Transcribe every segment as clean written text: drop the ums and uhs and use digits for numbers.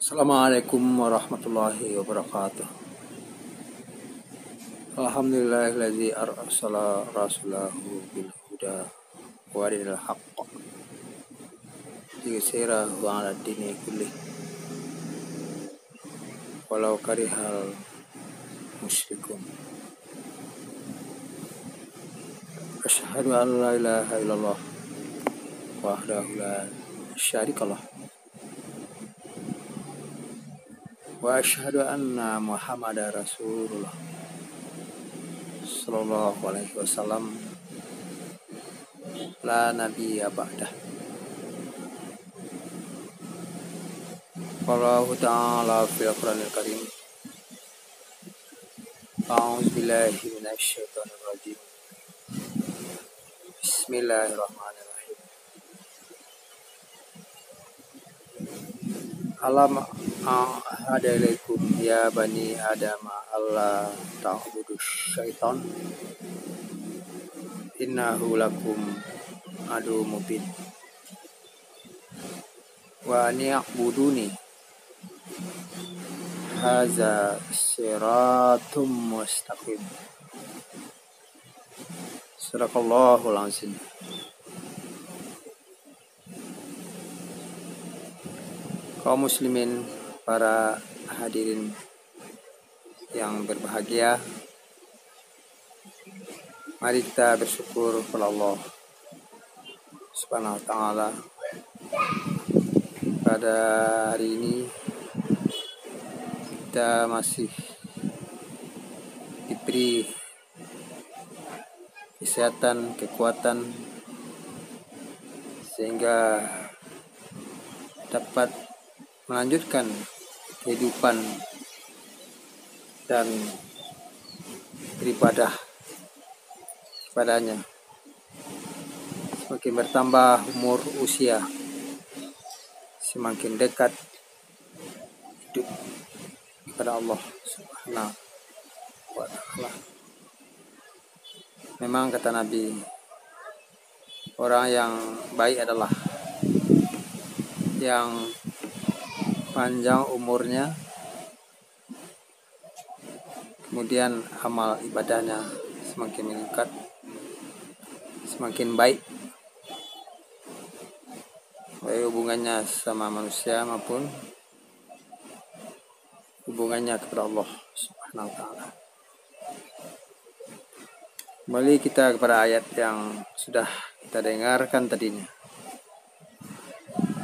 Assalamualaikum warahmatullahi wabarakatuh. Alhamdulillahilladzi arsala rasulahu bil huda wa dinil haqq liyusirahu 'ala dini kullih walau karihal musyrikun. Asyhadu an la ilaha illallah wahdahu la syarikalah wa asyhadu anna Muhammadar Rasulullah sallallahu alaihi wasallam la nabiyya ba'dah. Qala ta'ala fil Qur'anil Karim. A'udzu billahi minasy syaithanir rajim. Bismillahirrahmanirrahim. Alam ahada ilaikum ya bani Adam alla ta'budu syaitan innahu lakum adu mubin wa ni'buduni haza siratum mustaqim. Sadaqallahul azim. Kaum muslimin, para hadirin yang berbahagia, mari kita bersyukur kepada Allah Subhanahu wa taala. Pada hari ini kita masih diberi kesehatan, kekuatan sehingga dapat melanjutkan kehidupan dan beribadah kepadanya. Semakin bertambah umur usia, semakin dekat hidup kepada Allah Subhanahu wa ta'ala. Memang kata Nabi, orang yang baik adalah yang panjang umurnya, kemudian amal ibadahnya semakin meningkat, semakin baik, baik hubungannya sama manusia maupun hubungannya kepada Allah Subhanahu wa ta'ala. Kembali kita kepada ayat yang sudah kita dengarkan tadinya.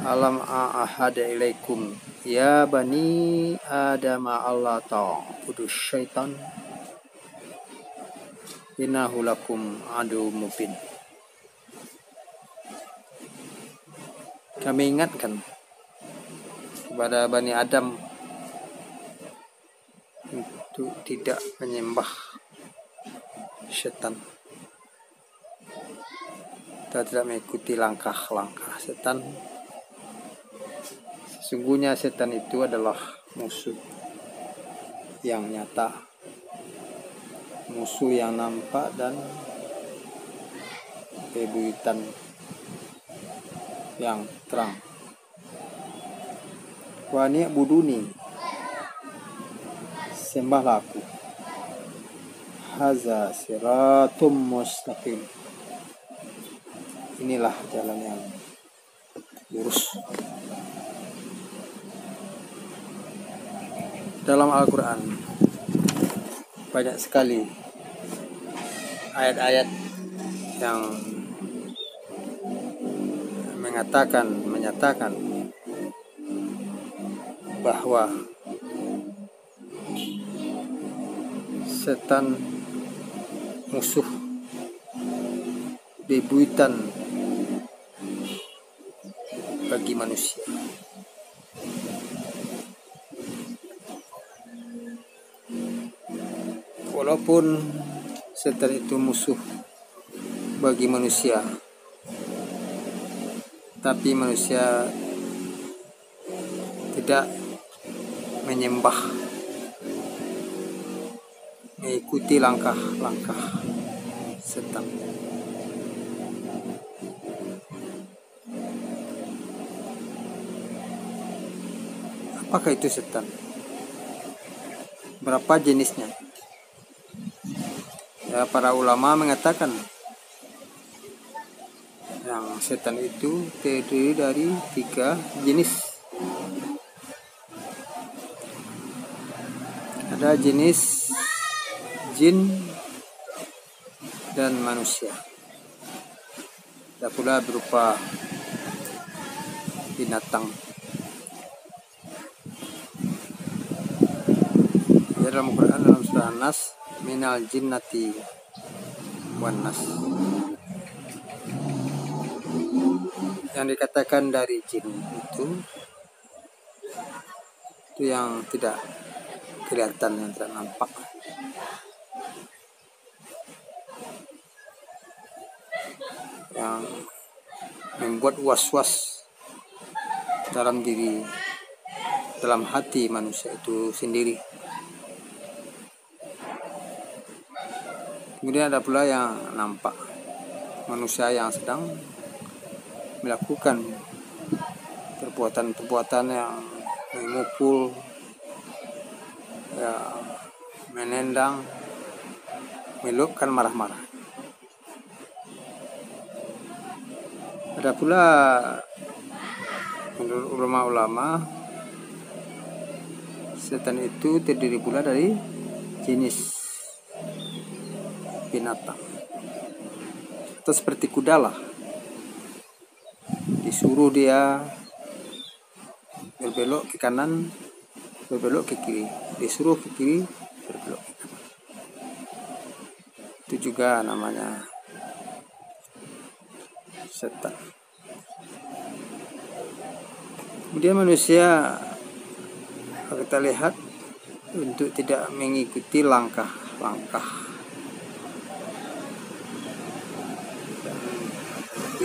Alam ahada ilaikum ya bani Adam alla ta'budu syaitan innahu lakum adu mubin. Kami ingatkan kepada Bani Adam untuk tidak menyembah setan. Kita tidak mengikuti langkah-langkah setan. Sesungguhnya setan itu adalah musuh yang nyata, musuh yang nampak dan bebuyutan yang terang. Wa ni'buduni, sembahlah aku. Haza siratum mustaqim, inilah jalan yang lurus. Dalam Al-Quran banyak sekali ayat-ayat yang menyatakan bahwa setan musuh bebuyutan bagi manusia. Walaupun setan itu musuh bagi manusia, tapi manusia tidak menyembah, mengikuti langkah-langkah setan. Apakah itu setan? Berapa jenisnya? Ya, para ulama mengatakan yang setan itu terdiri dari 3 jenis. Ada jenis jin dan manusia. Ada pula berupa binatang. Ya, dalam Quran, dalam surah An-Nas, minal jinnati wan nas. Yang dikatakan dari jin itu yang tidak kelihatan, yang tidak nampak. Yang membuat was-was dalam diri, dalam hati manusia itu sendiri. Kemudian ada pula yang nampak, manusia yang sedang melakukan perbuatan-perbuatan yang memukul, ya, menendang, melukkan, marah-marah. Ada pula menurut ulama-ulama, setan itu terdiri pula dari jenis binatang, atau seperti kuda lah, disuruh dia berbelok ke kanan, berbelok ke kiri, disuruh ke kiri, berbelok ke kanan. Itu juga namanya setan. Kemudian manusia, kalau kita lihat, untuk tidak mengikuti langkah-langkah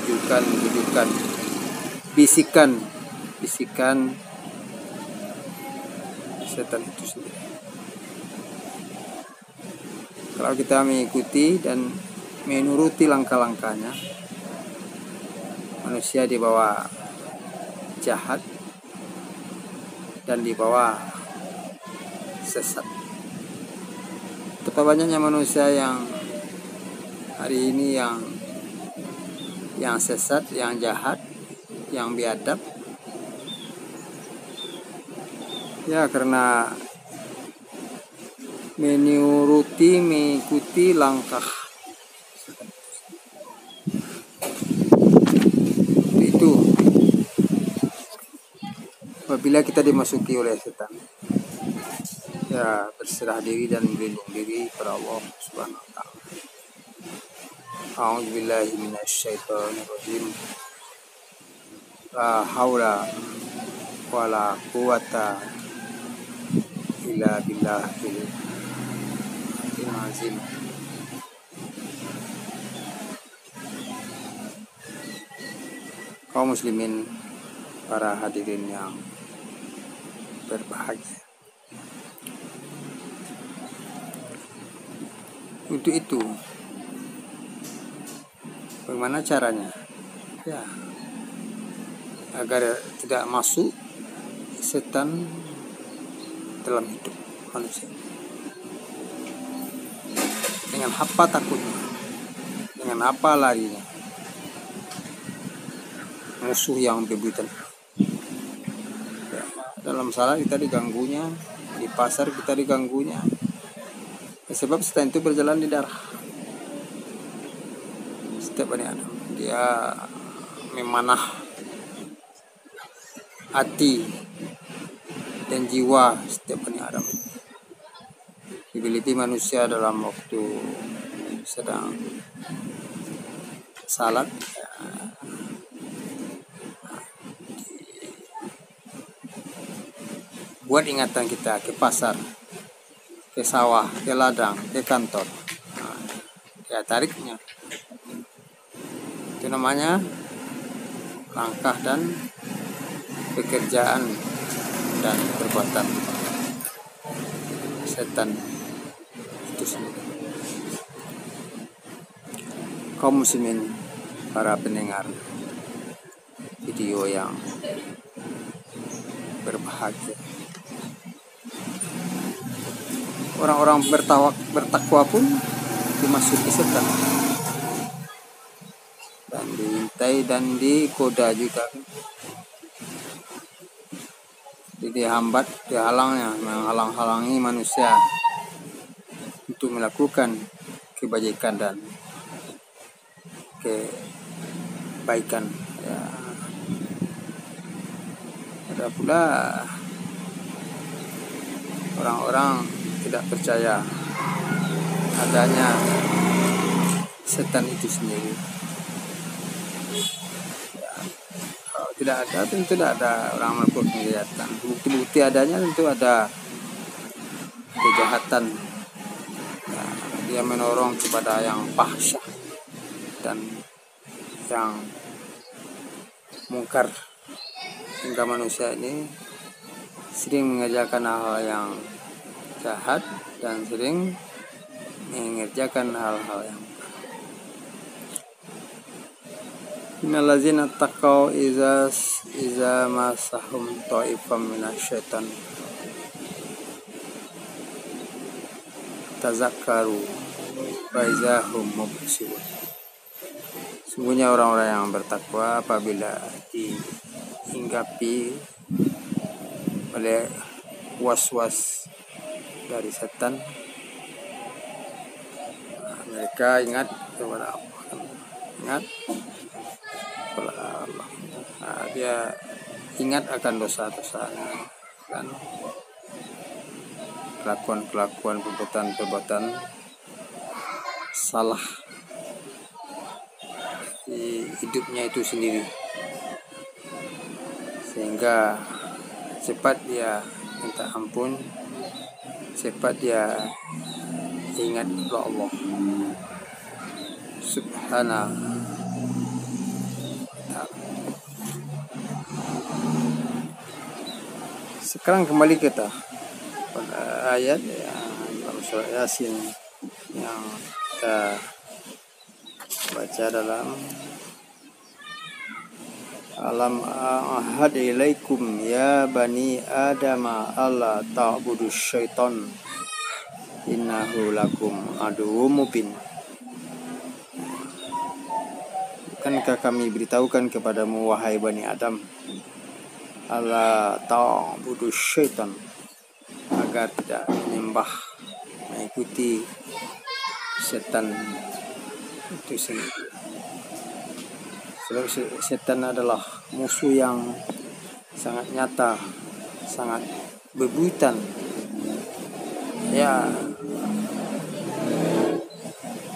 tujukan, bisikan setan itu sendiri. Kalau kita mengikuti dan menuruti langkah-langkahnya, manusia dibawa jahat dan dibawa sesat. Betapa banyaknya manusia yang hari ini yang sesat, yang jahat, yang biadab, ya karena mengikuti langkah itu. Apabila kita dimasuki oleh setan, ya berserah diri dan berlindung diri pada Allah Subhanahu wa taala. A'udzubillahi minasyaitonirrajim. La haula wala quwata illa billahil azim. Kaum muslimin, para hadirin yang berbahagia, untuk itu bagaimana caranya? Ya, agar tidak masuk setan dalam hidup manusia. Dengan apa takutnya? Dengan apa larinya? Musuh yang bebutan. Ya, dalam salat kita diganggunya, di pasar kita diganggunya. Sebab setan itu berjalan di darah. Setiap Bani Adam, dia memanah hati dan jiwa setiap Bani Adam. Lebih-lebih manusia dalam waktu sedang salat, ya, buat ingatan kita ke pasar, ke sawah, ke ladang, ke kantor, ya tariknya. Itu namanya langkah dan pekerjaan dan perbuatan setan itu sendiri. Kaum muslimin, para pendengar video yang berbahagia, orang-orang bertakwa pun dimasuki setan dan diintai dan dikoda juga. Jadi hambat, menghalang-halangi manusia untuk melakukan kebajikan dan kebaikan. Ya. Ada pula orang-orang tidak percaya adanya setan itu sendiri. Ya, kalau tidak ada, tentu tidak ada orang melakukan kejahatan. Bukti-bukti adanya tentu ada kejahatan. Ya, dia menorong kepada yang fahsyah dan yang mungkar, hingga manusia ini sering mengerjakan hal-hal yang jahat dan sering mengerjakan hal-hal yang innallazina taqaw iza masahum ta'ifam minasyaitan tazakkaru wa iza hum mubsirun. Sungguhnya orang-orang yang bertakwa apabila dihinggapi oleh was-was dari setan, mereka ingat kepada Allah, ingat kepada Allah. Dia ingat akan dosa-dosanya dan kelakuan-kelakuan, perbuatan salah di hidupnya itu sendiri, sehingga cepat dia minta ampun, cepat dia ingat kepada Allah Subhanahu wa ta'ala. Sekarang kembali kita pada ayat yang dalam surah Yasin yang kita baca dalam Alam ahad ilaikum ya bani adama alla ta'budu syaitan innahu lakum aduwwum mubin. Bukankah kami beritahukan kepadamu wahai bani Adam, alla ta'budu syaitan, agar tidak menyembah, mengikuti setan itu sendiri. Sebab setan adalah musuh yang sangat nyata, sangat bebuyutan. Ya,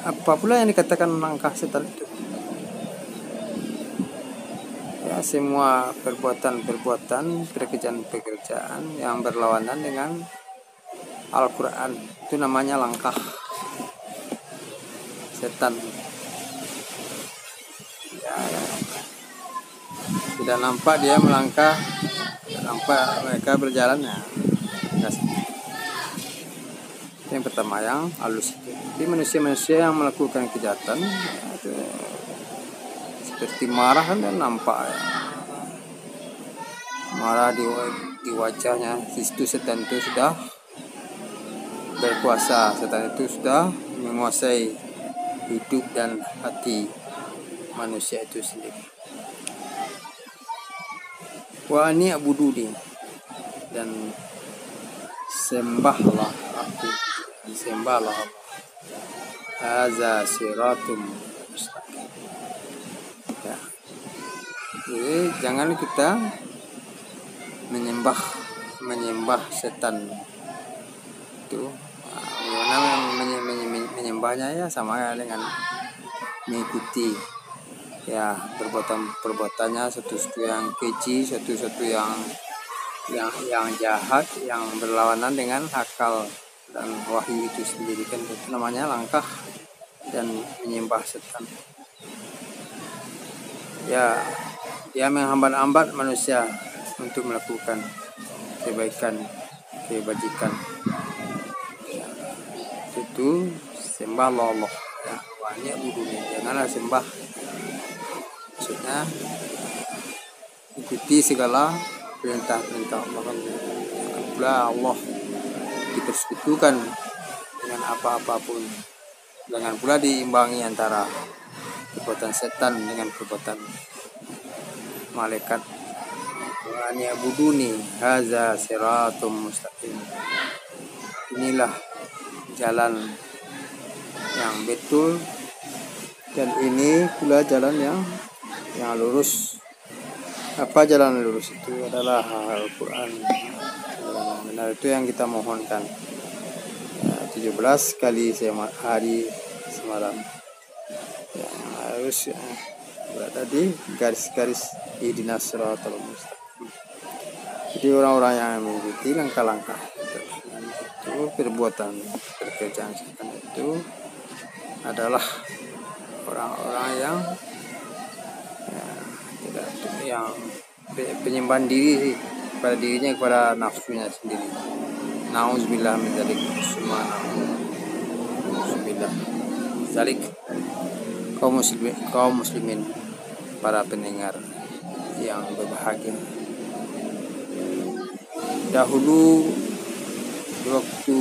apa pula yang dikatakan langkah setan itu? Ya, semua perbuatan, pekerjaan yang berlawanan dengan Al-Quran itu namanya langkah setan. Ya, tidak nampak dia melangkah, tidak nampak mereka berjalan. Ya, yang pertama yang halus itu. Jadi manusia-manusia yang melakukan kejahatan ya, itu, seperti marah kan dan nampak ya. Marah di wajahnya. Itu setan itu sudah berkuasa, setan itu sudah menguasai hidup dan hati manusia itu sendiri. Wa ani abuduni, dan sembahlah aku, sembahlah Allah. Hadza siratum mustaqim. Ya. Jadi jangan kita menyembah setan itu. Menyembahnya ya sama dengan mengikuti ya perbuatannya, satu-satu yang keji, satu-satu yang jahat, yang berlawanan dengan akal dan wahyu itu sendiri, kan itu namanya langkah dan menyembah setan. Ya, dia menghambat-hambat manusia untuk melakukan kebaikan, kebajikan. Ya, itu sembahlah Allah. Ya, banyak budunya, janganlah sembah. Maksudnya ikuti segala perintah-perintah Allah. Pula Allah dipersekutukan dengan apa-apapun. Jangan pula diimbangi antara perbuatan setan dengan perbuatan malaikat. Wa an ya'buduni hadza siratum mustaqim. Inilah jalan yang betul, dan ini pula jalan yang lurus. Apa jalan lurus itu? Adalah Al-Quran. Benar, itu yang kita mohonkan. 17 kali hari semalam yang harus berada di garis-garis ihdinas siratal mustaqim. Jadi orang-orang yang mengikuti langkah-langkah itu, perbuatan pekerjaan setan itu adalah orang-orang yang yang penyembahan diri kepada dirinya, kepada nafsunya sendiri. Nauzubillah min dzalik. Nauzubillah. Dzalik kaum muslimin, para pendengar yang berbahagia. Dahulu di waktu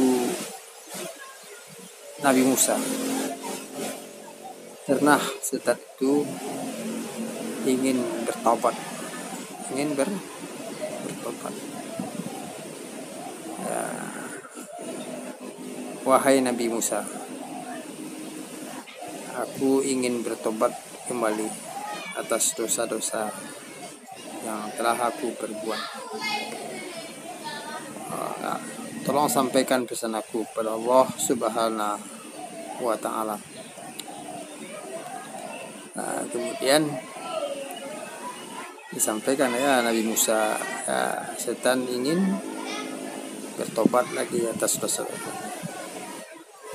Nabi Musa, pernah setan itu ingin bertobat, bertobat. Ya. Wahai Nabi Musa, aku ingin bertobat kembali atas dosa-dosa yang telah aku perbuat. Tolong sampaikan pesan aku pada Allah Subhanahu wa Ta'ala. Kemudian disampaikan ya Nabi Musa, setan ingin bertobat lagi atas dosa.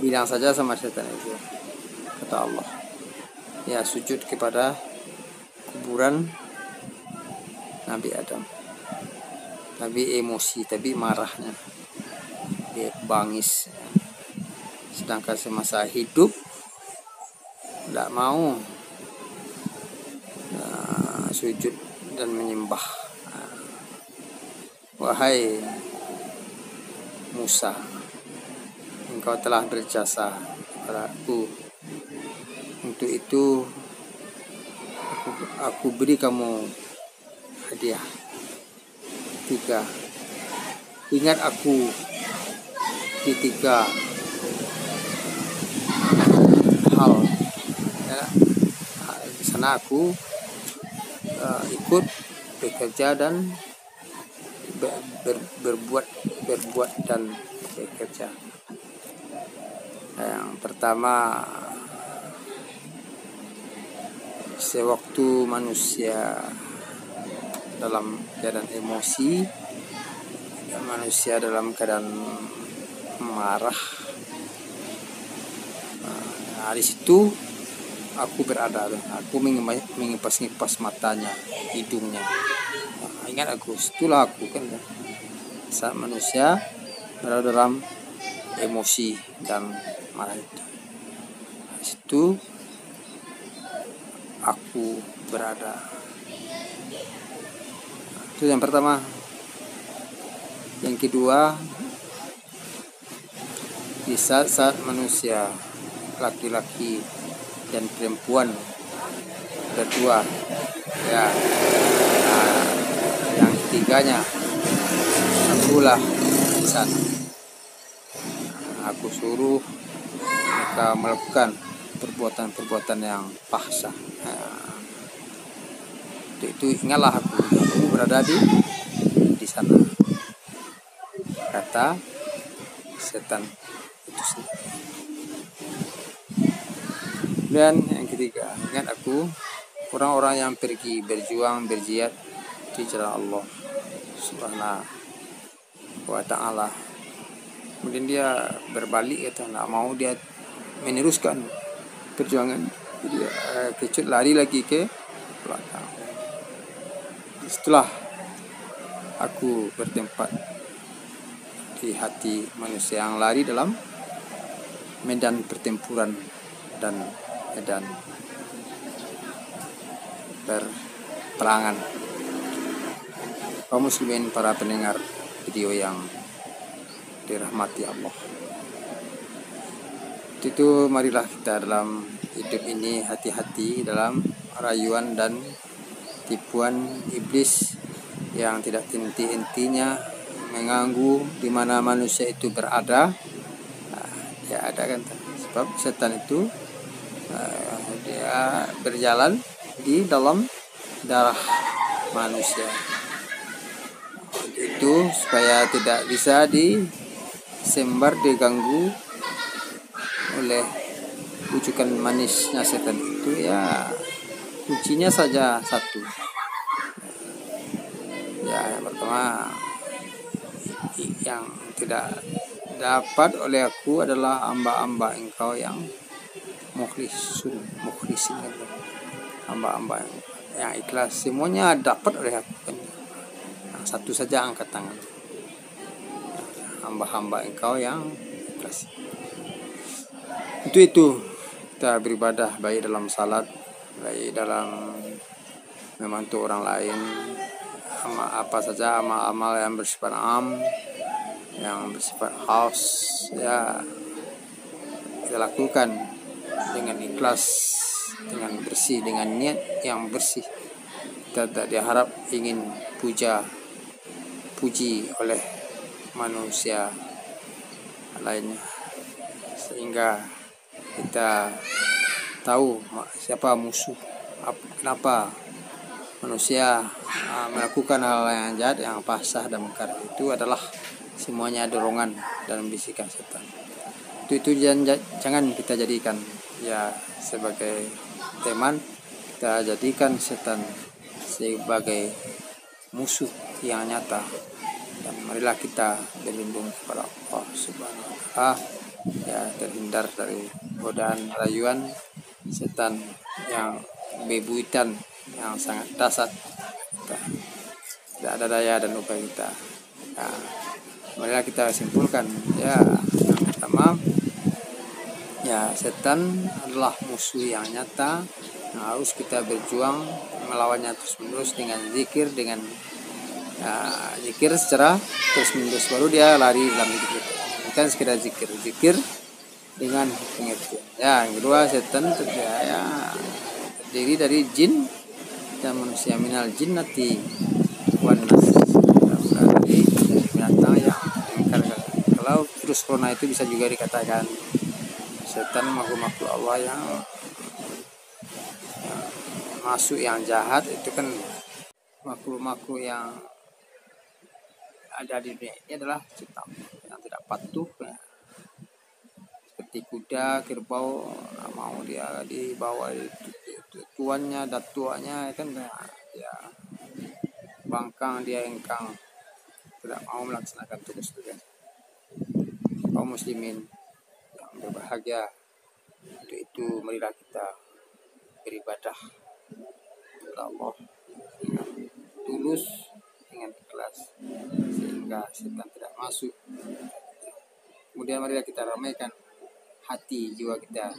Bilang saja sama setan itu, kata Allah, ya sujud kepada kuburan Nabi Adam. Tapi emosi, tapi marahnya, dia bangis. Sedangkan semasa hidup tidak mau sujud dan menyembah. Wahai Musa, engkau telah berjasa kepadaku. Untuk itu aku beri kamu hadiah 3. Ingat aku di 3 hal. Di sana aku ikut bekerja dan berbuat dan bekerja. Yang pertama, sewaktu manusia dalam keadaan emosi, manusia dalam keadaan marah, di situ aku berada, aku mengipas-ngipas matanya, hidungnya. Ingat aku, itulah aku kan. Saat manusia berada dalam emosi dan marah itu, di situ aku berada. Itu yang pertama. Yang kedua, di saat manusia laki-laki dan perempuan berdua, ya. Yang ketiganya, akulah di sana. Aku suruh mereka melakukan perbuatan-perbuatan yang fahsya. Itu ingatlah aku berada di sana, kata setan itu sendiri. Dan yang ketiga, ingat aku orang-orang yang pergi berjuang, berjihad di jalan Allah Subhanahu wa Ta'ala. Kemudian dia berbalik, kata nggak mau dia meneruskan perjuangan, dia kecut lari lagi ke belakang. Setelah aku bertempat di hati manusia yang lari dalam medan pertempuran dan medan berperangan. Kaum muslimin, para pendengar video yang dirahmati Allah. Itu marilah kita dalam hidup ini hati-hati dalam rayuan dan tipuan iblis yang tidak henti-hentinya mengganggu di mana manusia itu berada. Dia ada kan, sebab setan itu dia berjalan di dalam darah manusia. Itu supaya tidak bisa disembar, diganggu oleh wujudan manisnya setan itu, ya kuncinya saja satu. Ya, yang pertama, yang tidak dapat oleh aku adalah hamba-hamba engkau yang mukhlisin, hamba-hamba yang ikhlas. Semuanya dapat oleh aku kan. Nah, satu saja angkat tangan, hamba-hamba engkau yang ikhlas. Itu kita beribadah, baik dalam salat, baik dalam membantu orang lain, apa saja amal-amal yang bersifat am, yang bersifat khas, ya kita lakukan dengan ikhlas, dengan bersih, dengan niat yang bersih. Kita tidak diharap ingin puji oleh manusia lainnya, sehingga kita tahu siapa musuh, kenapa manusia melakukan hal yang jahat, yang pasah dan mungkar. Itu adalah semuanya dorongan dan bisikan setan. Itu jangan kita jadikan ya sebagai teman, kita jadikan setan sebagai musuh yang nyata, dan marilah kita berlindung kepada Allah Subhanahu wa Ta'ala, ya terhindar dari godaan rayuan setan yang bebuyutan, yang sangat dasar. Tidak ada daya dan upaya kita. Nah, marilah kita simpulkan, ya yang pertama, ya setan adalah musuh yang nyata, yang harus kita berjuang melawannya terus-menerus dengan zikir, dengan zikir secara terus-menerus, baru dia lari dalam hidup kita. Bukan sekedar zikir dengan pengertian. Ya, yang kedua, setan terdiri dari jin dan manusia, minal jinnati wan nas, dari binatang yang mengingkar. Kalau virus corona itu bisa juga dikatakan setan, makhluk-makhluk Allah yang masuk, yang jahat. Itu kan makhluk-makhluk yang ada di dunia ini adalah ciptaan yang tidak patuh, ya. Seperti kuda, kerbau, mau dia dibawa tuannya, datuanya kan, ya bangkang, dia engkang, tidak mau melaksanakan tugas-tugas. Kaum muslimin yang berbahagia, untuk itu marilah kita beribadah kepada Allah dengan tulus, dengan ikhlas, sehingga setan tidak masuk. Kemudian marilah kita ramaikan hati jiwa kita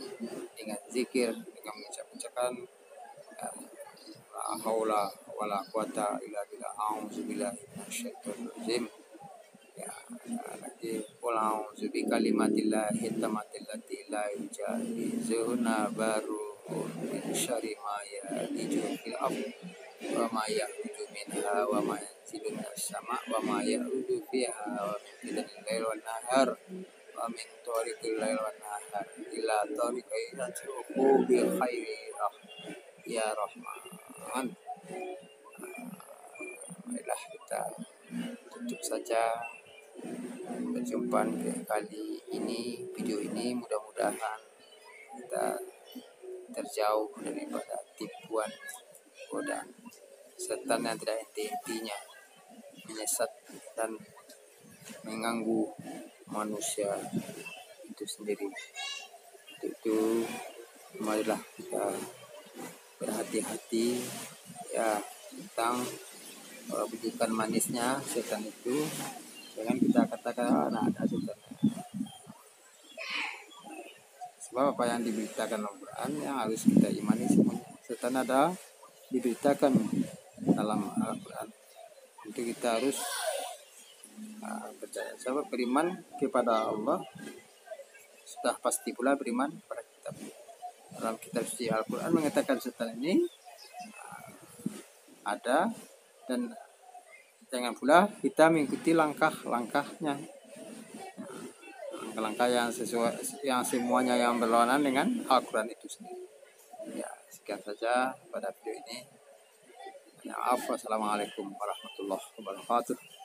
dengan zikir, dengan mengucapkan la haula wala quwata illa billah, a'udzubillahi minasyaitonir rajim. Ya, lagi qul a'udzu bi kalimatillahi tammati la yujazuna baru min syarri ma ya'tiju fil ardh wa ma ya'ruju minha wa ma yanzilu minas sama' wa ma ya'ruju fiha wa min al-lail wan nahar wa min tariqil lail wan nahar ila tariqi yatruqu bi khairi ya rahman. Marilah kita tutup saja perjumpaan kali ini, video ini. Mudah-mudahan kita terjauh daripada tipuan godaan setan yang tidak henti-hentinya menyesat dan mengganggu manusia itu sendiri. Itu marilah kita berhati-hati, ya, tentang bujukan manisnya setan itu. Jangan kita katakan ada setan, sebab apa yang diberitakan Al-Quran yang harus kita imani semuanya. Setan ada diberitakan dalam Al-Quran, untuk kita harus percaya. Sebab beriman kepada Allah sudah pasti pula beriman pada kitab. Dalam kitab suci Al-Quran mengatakan setelah ini ada, dan jangan pula kita mengikuti langkah-langkahnya, langkah-langkah yang sesuai, yang semuanya yang berlawanan dengan Al-Quran itu sendiri. Ya, sekian saja pada video ini. Maaf, wassalamualaikum warahmatullahi wabarakatuh.